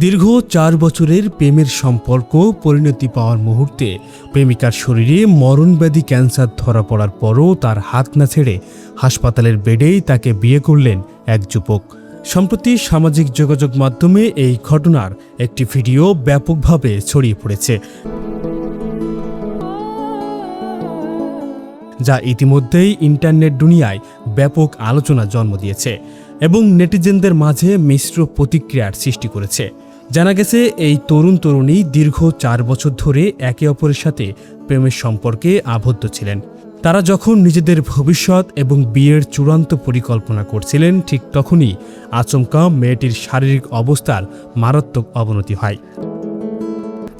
দীর্ঘ ৪ বছরের প্রেমের সম্পর্ক পরিণতি পাওয়ার মুহূর্তে প্রেমিকার শরীরে মরণব্যাধি ক্যান্সার ধরা পড়ার পরও তার হাত না ছেড়ে হাসপাতালের বেডেই তাকে বিয়ে করলেন এক যুবক। সম্প্রতি সামাজিক যোগাযোগ মাধ্যমে এই ঘটনার একটি ভিডিও ব্যাপকভাবে ছড়িয়ে পড়েছে, যা ইতিমধ্যেই ইন্টারনেট দুনিয়ায় ব্যাপক আলোচনা জন্ম দিয়েছে এবং নেটিজেনদের মাঝে মিশ্র প্রতিক্রিয়ার সৃষ্টি করেছে। জানা গেছে, এই তরুণী দীর্ঘ ৪ বছর ধরে একে অপরের সাথে প্রেমের সম্পর্কে আবদ্ধ ছিলেন। তারা যখন নিজেদের ভবিষ্যৎ এবং বিয়ের চূড়ান্ত পরিকল্পনা করছিলেন, ঠিক তখনই আচমকা মেয়েটির শারীরিক অবস্থার মারাত্মক অবনতি হয়।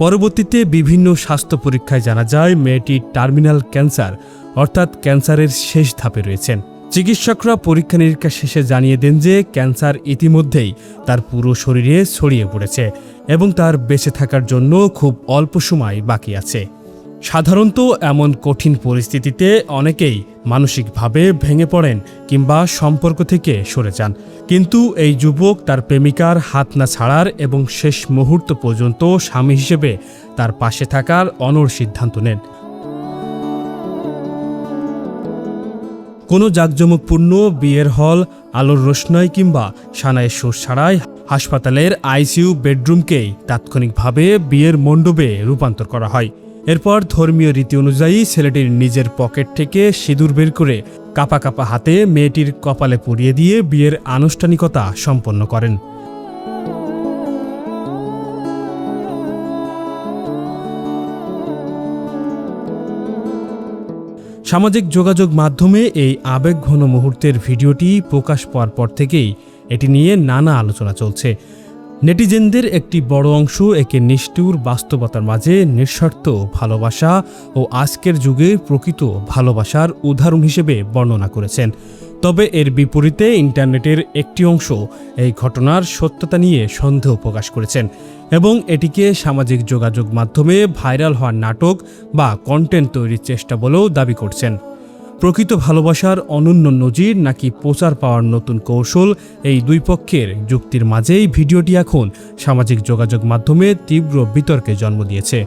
পরবর্তীতে বিভিন্ন স্বাস্থ্য পরীক্ষায় জানা যায় মেয়েটি টার্মিনাল ক্যান্সার অর্থাৎ ক্যান্সারের শেষ ধাপে রয়েছেন। চিকিৎসকরা পরীক্ষা নিরীক্ষা শেষে জানিয়ে দেন যে ক্যান্সার ইতিমধ্যেই তার পুরো শরীরে ছড়িয়ে পড়েছে এবং তার বেঁচে থাকার জন্য খুব অল্প সময় বাকি আছে। সাধারণত এমন কঠিন পরিস্থিতিতে অনেকেই মানসিকভাবে ভেঙে পড়েন কিংবা সম্পর্ক থেকে সরে যান, কিন্তু এই যুবক তার প্রেমিকার হাত না ছাড়ার এবং শেষ মুহূর্ত পর্যন্ত স্বামী হিসেবে তার পাশে থাকার অনড় সিদ্ধান্ত নেন। কোনো জাঁকজমকপূর্ণ বিয়ের হল, আলোর রোশনাই কিংবা সানায়ের সুর ছাড়াই হাসপাতালের আইসিইউ বেডরুমকেই তাৎক্ষণিকভাবে বিয়ের মণ্ডপে রূপান্তর করা হয়। এরপর ধর্মীয় রীতি অনুযায়ী ছেলেটির নিজের পকেট থেকে সিঁদুর বের করে কাঁপা কাঁপা হাতে মেয়েটির কপালে পরিয়ে দিয়ে বিয়ের আনুষ্ঠানিকতা সম্পন্ন করেন। সামাজিক যোগাযোগ মাধ্যমে এই আবেগঘন মুহূর্তের ভিডিওটি প্রকাশ পাওয়ার পর থেকেই এটি নিয়ে নানা আলোচনা চলছে। নেটিজেনদের একটি বড় অংশ একে নিষ্ঠুর বাস্তবতার মাঝে নিঃস্বার্থ ভালোবাসা ও আজকের যুগের প্রকৃত ভালোবাসার উদাহরণ হিসেবে বর্ণনা করেছেন। তবে এর বিপরীতে ইন্টারনেটের একটি অংশ এই ঘটনার সত্যতা নিয়ে সন্দেহ প্রকাশ করেছেন এবং এটিকে সামাজিক যোগাযোগ মাধ্যমে ভাইরাল হওয়ার নাটক বা কন্টেন্ট তৈরির চেষ্টা বলেও দাবি করছেন। প্রকৃত ভালোবাসার অনন্য নজির নাকি প্রচার পাওয়ার নতুন কৌশল, এই দুই পক্ষের যুক্তির মাঝেই ভিডিওটি এখন সামাজিক যোগাযোগ মাধ্যমে তীব্র বিতর্কে জন্ম দিয়েছে।